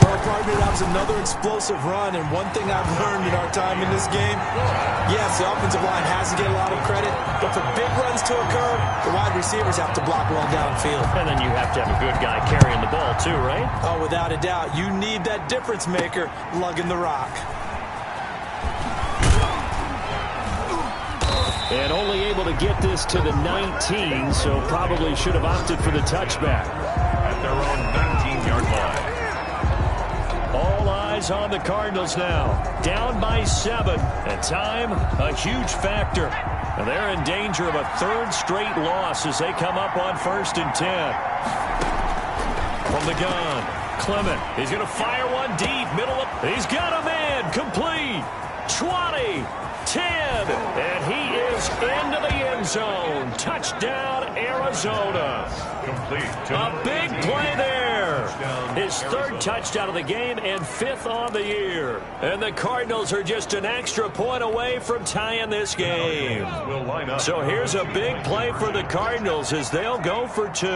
C: Well, partner, that was another explosive run, and one thing I've learned in our time in this game, yes, the offensive line has to get a lot of credit, but for big runs to occur, the wide receivers have to block well downfield.
A: And then you have to have a good guy carrying the ball too, right?
C: Oh, without a doubt. You need that difference maker lugging the rock.
A: And only able to get this to the 19, so probably should have opted for the touchback.
B: At their own 19-yard line.
A: All eyes on the Cardinals now. Down by 7. And time, a huge factor. And they're in danger of a third straight loss as they come up on 1st and 10. From the gun, Clement. He's going to fire one deep. Middle of. He's got a man. Complete. 20. 10. And he is into the end zone. Touchdown, Arizona.
B: Complete.
A: A big play there. His 3rd touchdown of the game and 5th on the year. And the Cardinals are just an extra point away from tying this game. So here's a big play for the Cardinals as they'll go for 2.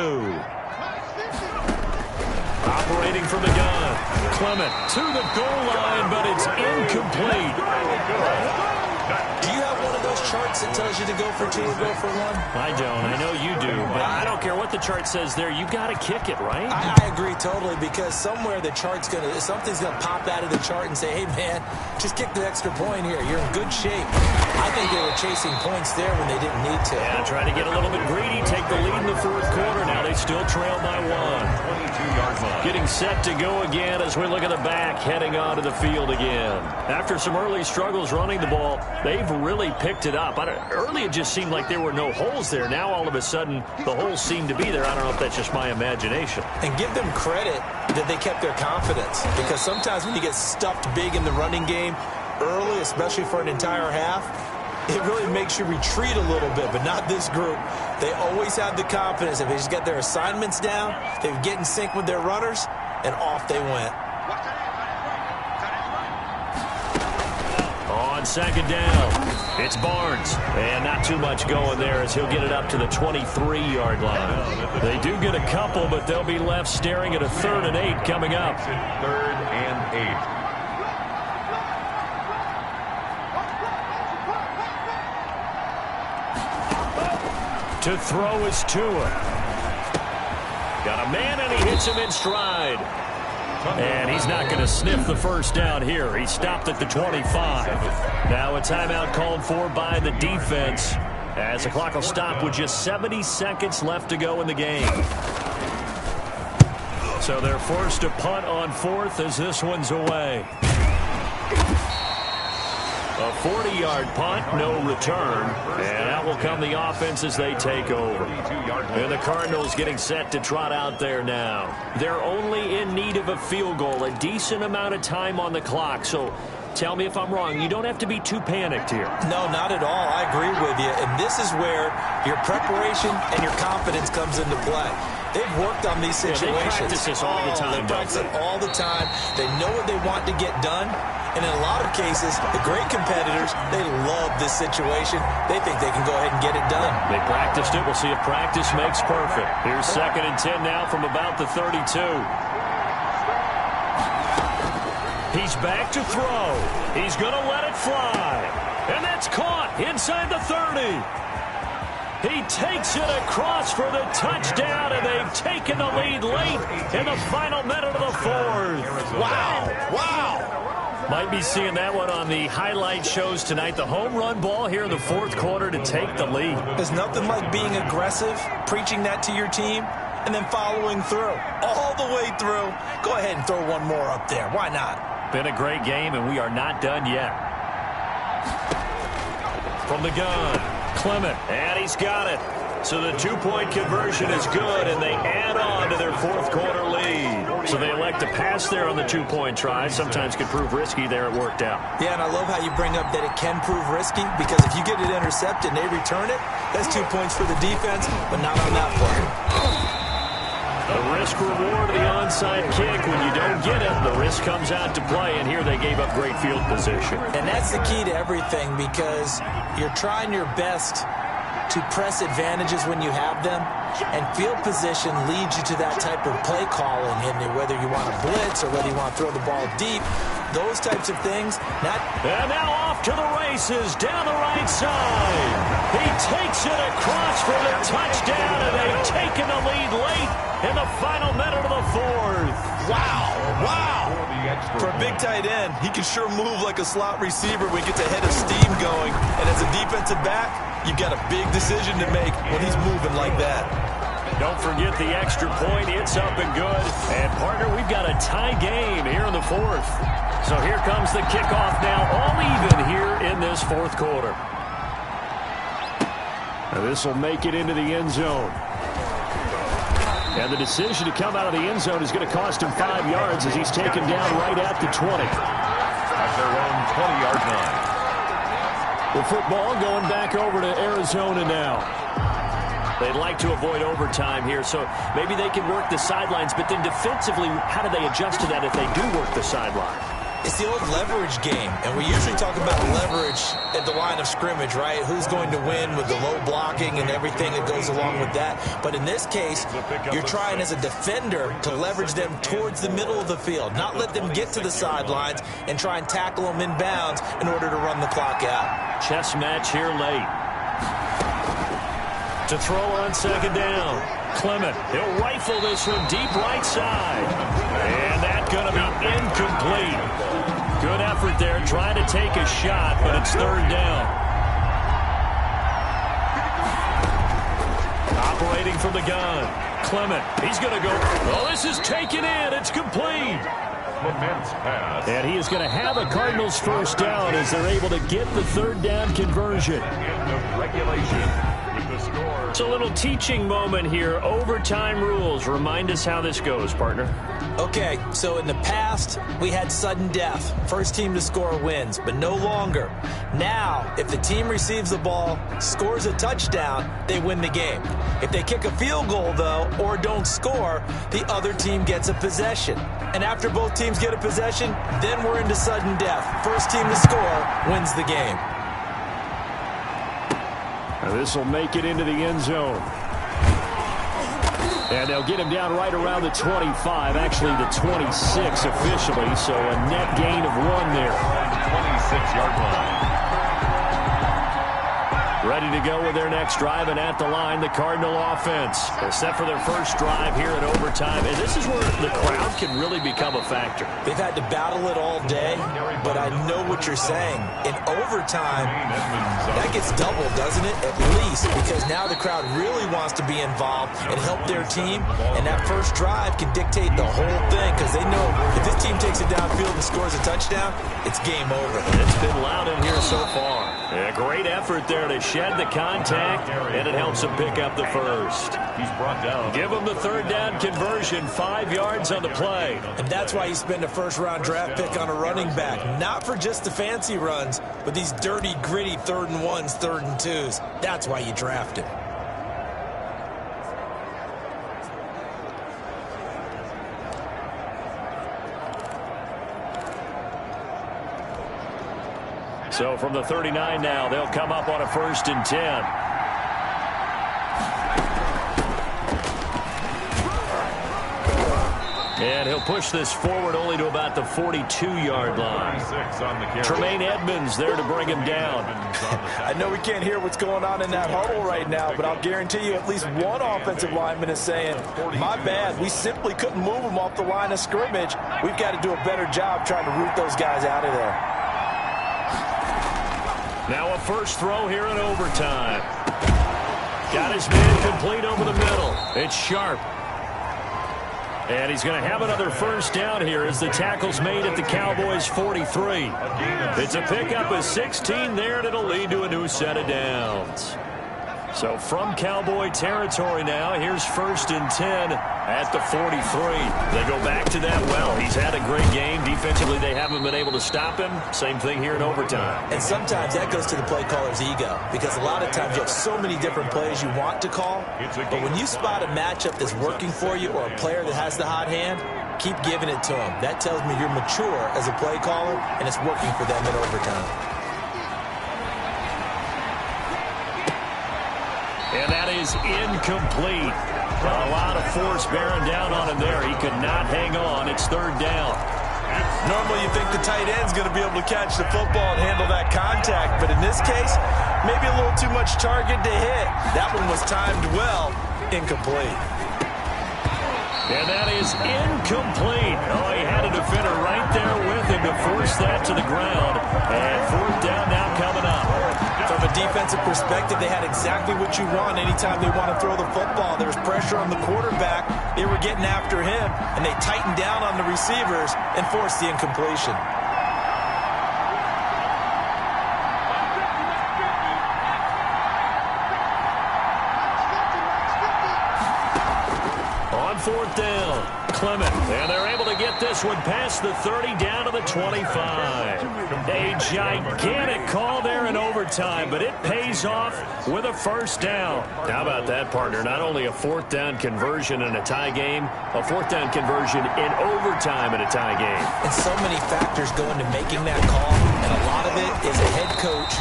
A: Operating from the gun. Clement to the goal line, but it's incomplete.
C: Do you have one of those charts that tells you to go for 2 or go for 1?
A: I don't. I know you do, but I don't care what the chart says there. You got to kick it, right?
C: I agree totally, because somewhere the chart's something's gonna pop out of the chart and say, hey man, just kick the extra point here. You're in good shape. I think they were chasing points there when they didn't need to.
A: Yeah, trying to get a little bit greedy, take the lead in the 4th quarter. Now they still trail by 1.
B: 22-yard line.
A: Getting set to go again as we look at the back, heading onto the field again. After some early struggles running the ball, they've really picked it up. Early it just seemed like there were no holes there. Now all of a sudden the holes seem to be there. I don't know if that's just my imagination.
C: And give them credit that they kept their confidence, because sometimes when you get stuffed big in the running game early, especially for an entire half, it really makes you retreat a little bit, but not this group. They always have the confidence. If they just get their assignments down, they get in sync with their runners, and off they went.
A: On 2nd down, it's Barnes. And not too much going there as he'll get it up to the 23-yard line. They do get a couple, but they'll be left staring at a 3rd and 8 coming up.
B: 3rd and 8.
A: To throw is Tua. Got a man, and he hits him in stride. And he's not going to sniff the 1st down here. He stopped at the 25. Now a timeout called for by the defense, as the clock will stop with just 70 seconds left to go in the game. So they're forced to punt on 4th as this one's away. A 40-yard punt, no return. And out will come the offense as they take over. And the Cardinals getting set to trot out there now. They're only in need of a field goal, a decent amount of time on the clock. So tell me if I'm wrong. You don't have to be too panicked here.
C: No, not at all. I agree with you. And this is where your preparation and your confidence comes into play. They've worked on these situations.
A: Yeah, they practice this all the time.
C: They practice it all the time. They know what they want to get done. And in a lot of cases, the great competitors, they love this situation. They think they can go ahead and get it done.
A: They practiced it. We'll see if practice makes perfect. Here's 2nd and 10 now from about the 32. He's back to throw. He's going to let it fly. And that's caught inside the 30. He takes it across for the touchdown, and they've taken the lead late in the final minute of the 4th.
C: Wow. Wow.
A: Might be seeing that one on the highlight shows tonight. The home run ball here in the 4th quarter to take the lead.
C: There's nothing like being aggressive, preaching that to your team, and then following through. All the way through. Go ahead and throw one more up there. Why not?
A: Been a great game, and we are not done yet. From the gun, Clement, and he's got it. So the 2-point conversion is good, and they add on to their 4th quarter lead. So they elect to pass there on the 2-point try. Sometimes could prove risky. There it worked out.
C: Yeah, and I love how you bring up that it can prove risky, because if you get it intercepted and they return it, that's 2 points for the defense, but not on that play.
A: The risk-reward of the onside kick. When you don't get it, the risk comes out to play, and here they gave up great field position.
C: And that's the key to everything, because you're trying your best to press advantages when you have them, and field position leads you to that type of play calling, and whether you want to blitz or whether you want to throw the ball deep, those types of things.
A: And now off to the races down the right side. He takes it across for the touchdown, and they've taken the lead late in the final minute of the 4th.
C: Wow. For a big tight end, he can sure move like a slot receiver when he gets a head of steam going. And as a defensive back, you've got a big decision to make when he's moving like that.
A: Don't forget the extra point. It's up and good. And, partner, we've got a tie game here in the fourth. So here comes the kickoff now, all even here in this fourth quarter. Now this will make it into the end zone. And the decision to come out of the end zone is going to cost him 5 yards as he's taken down right at the 20.
B: At their own 20-yard line.
A: The football going back over to Arizona now. They'd like to avoid overtime here, so maybe they can work the sidelines, but then defensively, how do they adjust to that if they do work the sideline?
C: It's the old leverage game, and we usually talk about leverage at the line of scrimmage, right? Who's going to win with the low blocking and everything that goes along with that. But in this case, you're trying as a defender to leverage them towards the middle of the field, not let them get to the sidelines and try and tackle them in bounds in order to run the clock out.
A: Chess match here late. To throw on second down. Clement, he'll rifle this from deep right side. And that's going to be incomplete. Good effort there, trying to take a shot, but it's third down. Operating from the gun. Clement, he's going to go. Oh, this is taken in. It's complete.
B: Clement's pass.
A: And he is going to have a Cardinals first down as they're able to get the third down conversion.
B: End of regulation. It's
A: a little teaching moment here. Overtime rules. Remind us how this goes, partner.
C: Okay, so in the past, we had sudden death. First team to score wins, but no longer. Now, if the team receives the ball, scores a touchdown, they win the game. If they kick a field goal, though, or don't score, the other team gets a possession. And after both teams get a possession, then we're into sudden death. First team to score wins the game.
A: This will make it into the end zone. And they'll get him down right around the 25, actually the 26 officially, so a net gain of 1 there.
B: 26-yard line.
A: Ready to go with their next drive, and at the line, the Cardinal offense. They're set for their first drive here in overtime, and this is where the crowd can really become a factor.
C: They've had to battle it all day, but I know what you're saying. In overtime, that gets doubled, doesn't it? At least, because now the crowd really wants to be involved and help their team, and that first drive can dictate the whole thing, because they know if this team takes it downfield and scores a touchdown, it's game over.
A: It's been loud in here so far. A great effort there to shed the contact, and it helps him pick up the first.
B: He's brought down.
A: Give him the third down conversion, 5 yards on the play.
C: And that's why you spend a first-round draft pick on a running back. Not for just the fancy runs, but these dirty, gritty 3rd and 1s, 3rd and 2s. That's why you draft him.
A: So from the 39 now, they'll come up on a 1st and 10. And he'll push this forward only to about the 42-yard line. Tremaine Edmonds there to bring him down.
C: I know we can't hear what's going on in that huddle right now, but I'll guarantee you at least one offensive lineman is saying, my bad, we simply couldn't move him off the line of scrimmage. We've got to do a better job trying to root those guys out of there.
A: Now a first throw here in overtime. Got his man complete over the middle. It's Sharp. And he's going to have another first down here as the tackle's made at the Cowboys' 43. It's a pickup of 16 there, and it'll lead to a new set of downs. So from Cowboy territory now, here's 1st and 10 at the 43. They go back to that well. He's had a great game. Defensively, they haven't been able to stop him. Same thing here in overtime.
C: And sometimes that goes to the play caller's ego, because a lot of times you have so many different plays you want to call, but when you spot a matchup that's working for you or a player that has the hot hand, keep giving it to him. That tells me you're mature as a play caller, and it's working for them in overtime.
A: And that is incomplete. A lot of force bearing down on him there. He could not hang on. It's 3rd down.
C: Normally you think the tight end's going to be able to catch the football and handle that contact, but in this case, maybe a little too much target to hit. That one was timed well. Incomplete.
A: And that is incomplete. Oh, he had a defender right there him to force that to the ground. And fourth down now coming up.
C: From a defensive perspective, they had exactly what you want anytime they want to throw the football. There was pressure on the quarterback. They were getting after him, and they tightened down on the receivers and forced the incompletion.
A: On fourth down, Clement, and they're able to get this one past the 30 down to the 25. A gigantic call there in overtime, but it pays off with a first down. How about that, partner? Not only a fourth down conversion in a tie game, a fourth down conversion in overtime in a tie game.
C: And so many factors go into making that call, and a lot of it is a head coach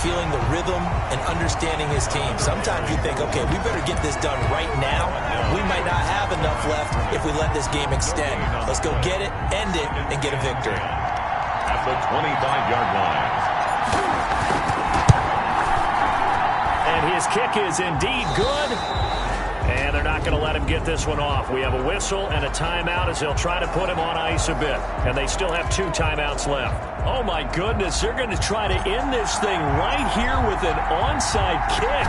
C: feeling the rhythm and understanding his team. Sometimes you think, okay, we better get this done right now. We might not have enough left if we let this game extend. Let's go get it, end it, and get a victory.
B: At the 25-yard line.
A: And his kick is indeed good. And they're not going to let him get this one off. We have a whistle and a timeout as they'll try to put him on ice a bit. And they still have 2 timeouts left. Oh, my goodness. They're going to try to end this thing right here with an onside kick.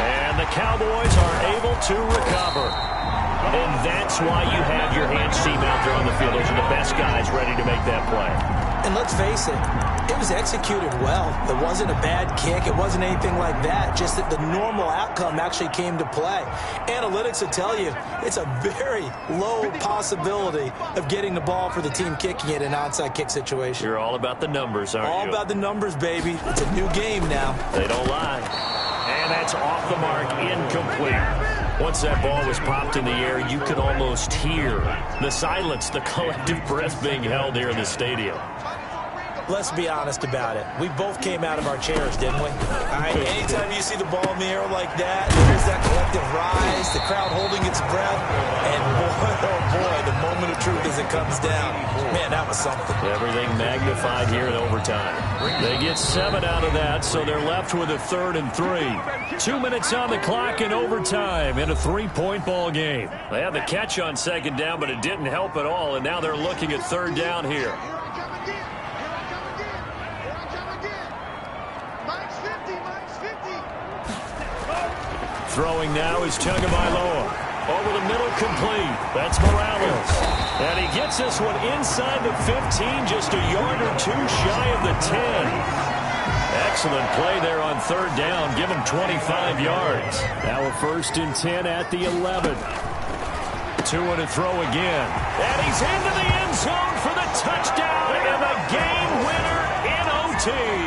A: And the Cowboys are able to recover. And that's why you have your hands team out there on the field. Those are the best guys ready to make that play.
C: And let's face it, it was executed well. It wasn't a bad kick. It wasn't anything like that. Just that the normal outcome actually came to play. Analytics will tell you it's a very low possibility of getting the ball for the team kicking it in an onside kick situation.
A: You're all about the numbers, aren't you?
C: All about the numbers, baby. It's a new game now.
A: They don't lie. And that's off the mark, incomplete. Once that ball was popped in the air, you could almost hear the silence, the collective breath being held here in the stadium.
C: Let's be honest about it. We both came out of our chairs, didn't we? All right, anytime you see the ball in the air like that, there's that collective rise, the crowd holding its breath, and boy, oh boy, the moment of truth as it comes down. Man, that was something.
A: Everything magnified here in overtime. They get 7 out of that, so they're left with a 3rd and 3. 2 minutes on the clock in overtime in a 3-point ball game. They had the catch on 2nd down, but it didn't help at all, and now they're looking at 3rd down here. Throwing now is Tagovailoa. Over the middle, complete. That's Morales. And he gets this one inside the 15, just a yard or 2 shy of the 10. Excellent play there on 3rd down. Give him 25 yards. Now a 1st and 10 at the 11. 2 and a throw again. And he's into the end zone for the touchdown and the game winner in OT.